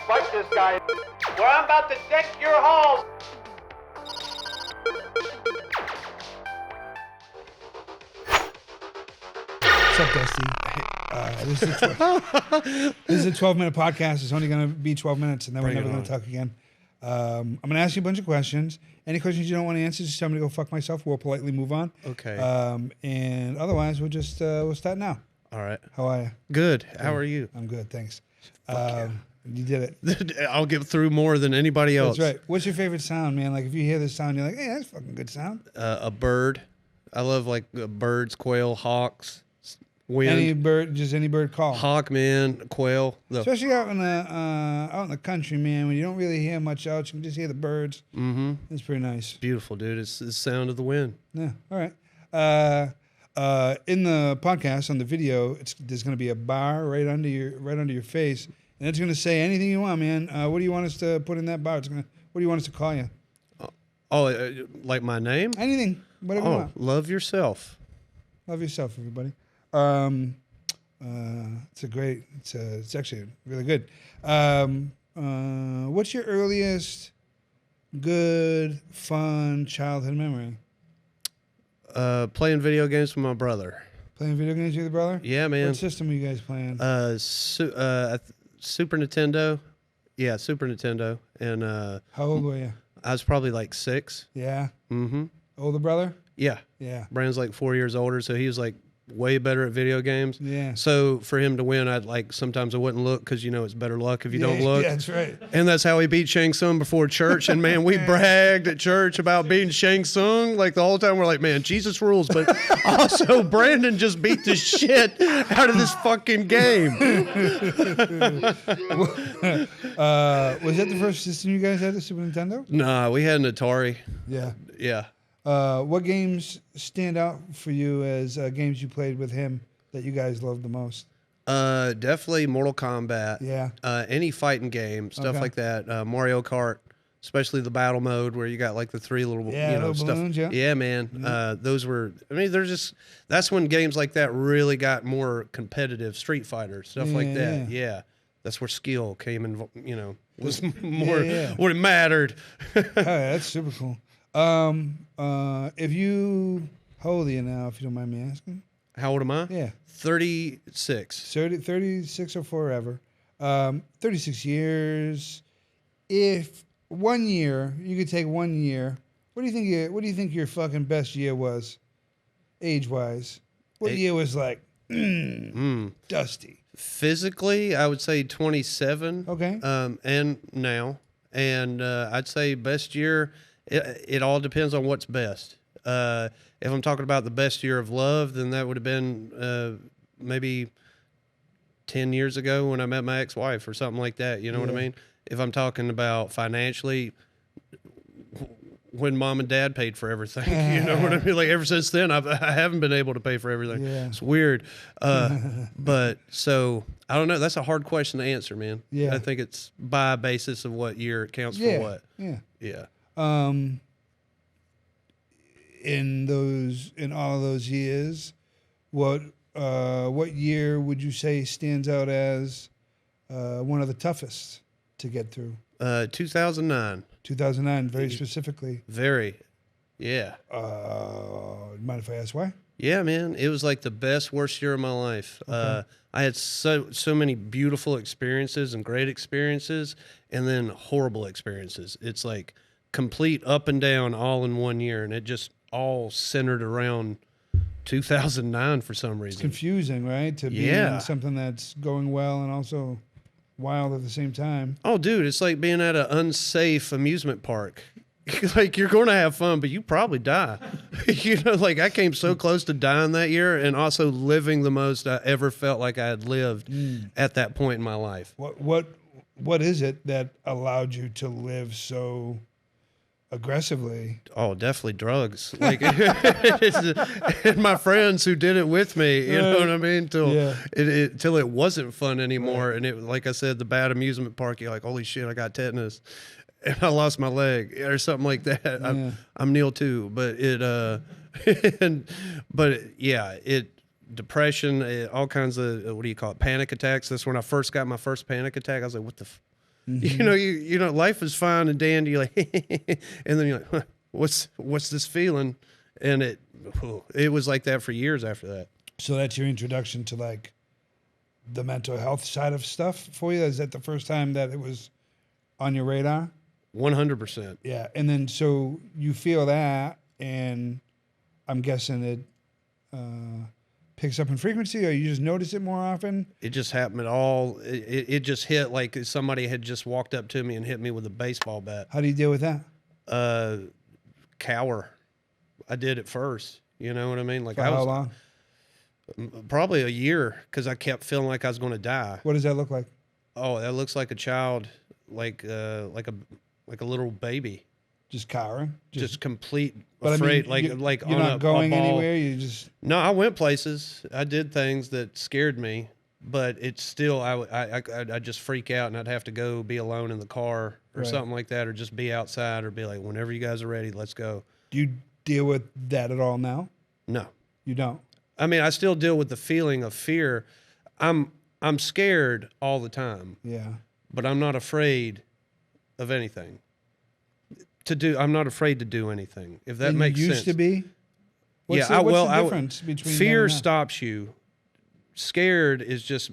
fight this guy, or I'm about to deck your halls. What's up, Dusty? This is a 12-minute podcast. It's only going to be 12 minutes, and then we're never going to talk again. I'm going to ask you a bunch of questions. Any questions you don't want to answer, just tell me to go fuck myself. We'll politely move on. Okay. And otherwise, we'll start now. All right. How are you? Good. How are you? I'm good, thanks. You did it. I'll get through more than anybody else. That's right. What's your favorite sound, man? Like, if you hear this sound, you're like, hey, that's fucking good sound. A bird. I love, like, birds, quail, hawks, wind. Any bird call. Hawk, man, quail. Especially out in the country, man, when you don't really hear much else, you can just hear the birds. Mm-hmm. It's pretty nice. Beautiful, dude. It's the sound of the wind. Yeah. All right. In the podcast, on the video, there's going to be a bar right under your face, and it's going to say anything you want, man. What do you want us to put in that bar? What do you want us to call you? Like my name? Anything, whatever you want. Love yourself. Love yourself, everybody. It's actually really good. What's your earliest good, fun childhood memory? Playing video games with my brother. Playing video games with your brother? Yeah, man. What system were you guys playing? Super Nintendo. Yeah, Super Nintendo. And how old were you? I was probably like 6. Yeah. Mm-hmm. Older brother? Yeah. Yeah. Brandon's like 4 years older, so he was like way better at video games. Yeah. So for him to win, sometimes I wouldn't look because it's better luck if you don't look. Yeah, that's right. And that's how he beat Shang Tsung before church. And man, we bragged at church about beating Shang Tsung like the whole time. We're like, man, Jesus rules, but also Brandon just beat the shit out of this fucking game. Was that the first system you guys had, the Super Nintendo? Nah, we had an Atari. Yeah. Yeah. What games stand out for you as games you played with him that you guys loved the most? Definitely Mortal Kombat. Yeah. Any fighting game, stuff like that. Mario Kart, especially the battle mode where you got like the 3 little, little stuff. Balloons, yeah. Yeah, man. Mm-hmm. Those were. I mean, that's when games like that really got more competitive. Street Fighter stuff like that. Yeah. That's where skill came in. Was more what it mattered. Oh, yeah, that's super cool. How old are you now, if you don't mind me asking? How old am I? Yeah. 36. 36 or forever. 36 years. If 1 year, you could take 1 year, what do you think your fucking best year was, age-wise? What year was like, dusty? Physically, I would say 27. Okay. And now. And I'd say best year, it all depends on what's best. If I'm talking about the best year of love, then that would have been maybe 10 years ago when I met my ex-wife or something like that. You know what I mean? If I'm talking about financially, when mom and dad paid for everything, you know what I mean? Like ever since then, I haven't been able to pay for everything. Yeah. It's weird. But so I don't know. That's a hard question to answer, man. Yeah. I think it's by basis of what year it counts for what. Yeah. Yeah. In all of those years, what year would you say stands out as one of the toughest to get through? 2009. 2009, very specifically. Very. Yeah. Mind if I ask why? Yeah, man. It was like the best, worst year of my life. Okay. I had so many beautiful experiences and great experiences, and then horrible experiences. It's like complete up and down all in 1 year, and it just all centered around 2009 for some reason. It's confusing, right? To be in something that's going well and also wild at the same time. Oh, dude, it's like being at an unsafe amusement park. Like, you're going to have fun, but you probably die. Like I came so close to dying that year, and also living the most I ever felt like I had lived at that point in my life. What is it that allowed you to live so aggressively? Oh, definitely drugs. Like, and my friends who did it with me, you know what I mean? Till it wasn't fun anymore. Right. And it, like I said, the bad amusement park, you're like, holy shit, I got tetanus. And I lost my leg or something like that. Yeah. I'm Neil too, but depression, all kinds of, what do you call it? Panic attacks. That's when I first got my first panic attack. I was like, what the You know, life is fine and dandy, like, and then you're like, huh, what's this feeling? And it was like that for years after that. So that's your introduction to like the mental health side of stuff for you? Is that the first time that it was on your radar? 100%. Yeah. And then so you feel that, and I'm guessing it picks up in frequency, or you just notice it more often? It just happened at all. It just hit like somebody had just walked up to me and hit me with a baseball bat. How do you deal with that? Cower. I did it first. You know what I mean? Like For how long? Probably a year, because I kept feeling like I was going to die. What does that look like? Oh, that looks like a child, like a little baby. Just cowering? Just complete But afraid, I mean, like you're on not a going ball. anywhere. You just No, I went places. I did things that scared me, but it's still I just freak out, and I'd have to go be alone in the car or Right. something like that, or just be outside, or be like, whenever you guys are ready, let's go. do you deal with that at all now? No, You don't. I mean, I still deal with the feeling of fear. I'm scared all the time, Yeah. but I'm not afraid of anything. I'm not afraid to do anything, if that And makes you sense. used to be. What's Yeah, the, I difference between fear then and now? stops you. Scared is just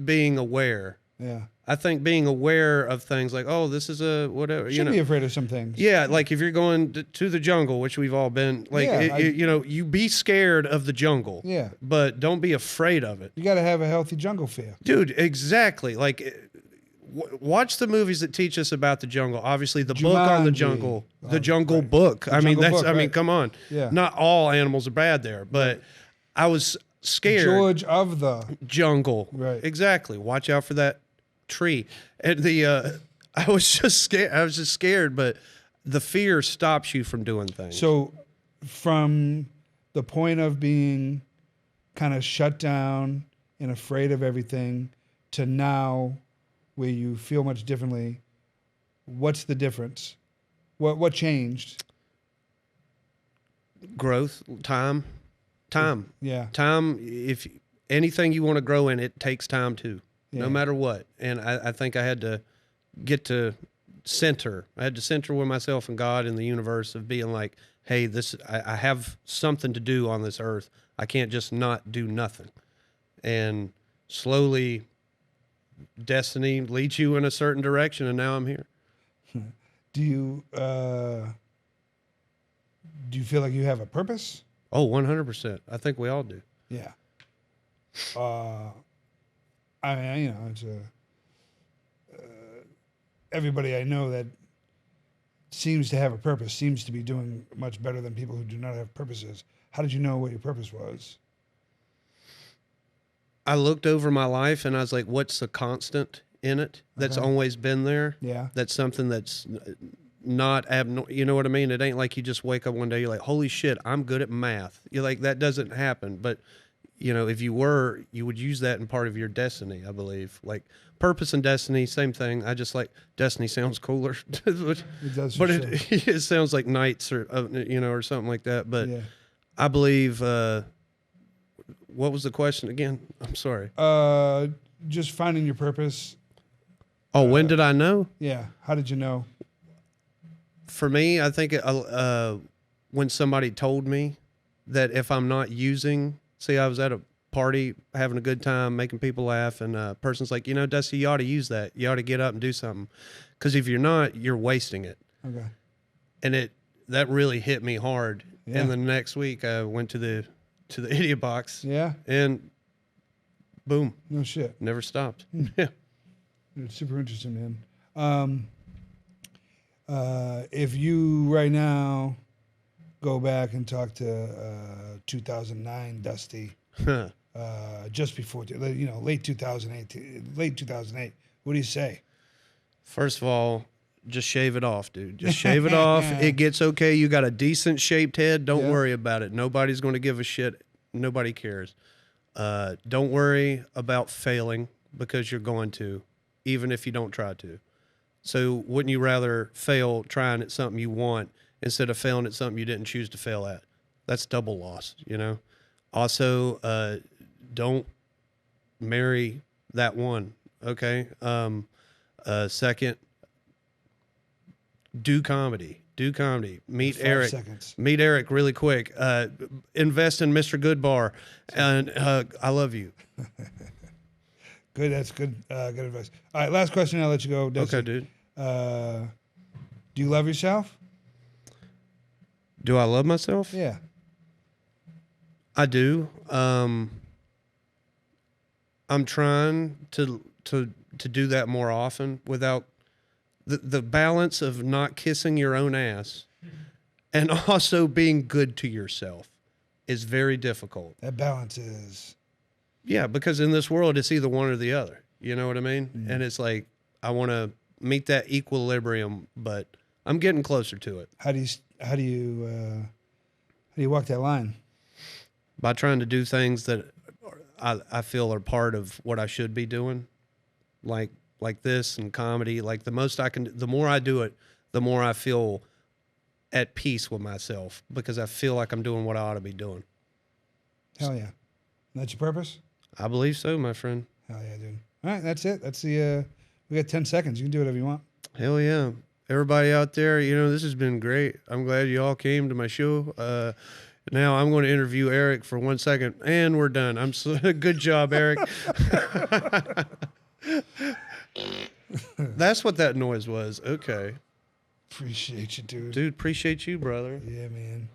being aware. Yeah. I think being aware of things like, oh, this is a whatever, Should be afraid of some things. Yeah, like if you're going to the jungle, which we've all been, like, Yeah, you be scared of the jungle. Yeah. But don't be afraid of it. You got to have a healthy jungle fear. Dude, exactly. Like, watch the movies that teach us about the jungle. Obviously, the book on the Jumanji. jungle, Oh, the Jungle right. Book. The I mean, Jungle Book, I mean, right. come on. Yeah. Not all animals are bad there, but I was scared. George of the Jungle. Right. Exactly. Watch out for that tree. And I was just scared. I was just scared, but the fear stops you from doing things. So, from the point of being kind of shut down and afraid of everything to now, where you feel much differently, what's the difference? What changed? Growth, time. Yeah. Time, if anything you want to grow in, it takes time too, Yeah. no matter what. And I think I had to get to center. I had to center with myself and God and the universe, of being like, hey, I have something to do on this earth. I can't just not do nothing. And slowly, destiny leads you in a certain direction, and now I'm here. Do you feel like you have a purpose? Oh, 100%. I think we all do. Yeah. I mean, it's everybody I know that seems to have a purpose seems to be doing much better than people who do not have purposes. How did you know what your purpose was? I looked over my life and I was like, what's the constant in it that's Okay. always been there? Yeah. That's something that's not abnormal. You know what I mean? It ain't like you just wake up one day, you're like, holy shit, I'm good at math. You're like, that doesn't happen. But, if you were, you would use that in part of your destiny, I believe. Like purpose and destiny, same thing. I just like destiny sounds cooler. It does. But for sure. it sounds like knights or something like that. But Yeah. I believe, what was the question again? I'm sorry. Just finding your purpose. Oh, when did I know? Yeah. How did you know? For me, I think when somebody told me that if I'm not using, see, I was at a party having a good time, making people laugh, and a person's like, Dusty, you ought to use that. You ought to get up and do something. Because if you're not, you're wasting it. Okay. And that really hit me hard. Yeah. And the next week, I went to the idiot box. Yeah. And boom, No shit. never stopped. Yeah. It's super interesting, man. If you right now go back and talk to 2009 Dusty, just before, late 2008, what do you say? First of all, just shave it off, dude. Just shave it off. It gets okay. You got a decent shaped head. Don't Yeah. worry about it. Nobody's going to give a shit. Nobody cares. Don't worry about failing, because you're going to, even if you don't try to. So wouldn't you rather fail trying at something you want instead of failing at something you didn't choose to fail at? That's double loss, Also, don't marry that one, okay? Second, do comedy. Do comedy. Meet 5 Eric. seconds. Meet Eric really quick. Invest in Mr. Goodbar, and I love you. Good. That's good. Good advice. All right. Last question. I'll let you go. Desi. Okay, dude. Do you love yourself? Do I love myself? Yeah. I do. I'm trying to do that more often without the balance of not kissing your own ass and also being good to yourself is very difficult. That balance is. Yeah, because in this world, it's either one or the other. You know what I mean? Mm-hmm. And it's like, I want to meet that equilibrium, but I'm getting closer to it. How do you walk that line? By trying to do things that I feel are part of what I should be doing, like this and comedy. Like the more I do it, the more I feel at peace with myself because I feel like I'm doing what I ought to be doing. Hell yeah. That's your purpose? I believe so, my friend. Hell yeah, dude. All right, that's it. That's the. We got 10 seconds. You can do whatever you want. Hell yeah. Everybody out there, this has been great. I'm glad you all came to my show. Now I'm going to interview Eric for 1 second, and we're done. Good job, Eric. That's what that noise was. Okay. Appreciate you, dude. Dude, appreciate you, brother. Yeah, man.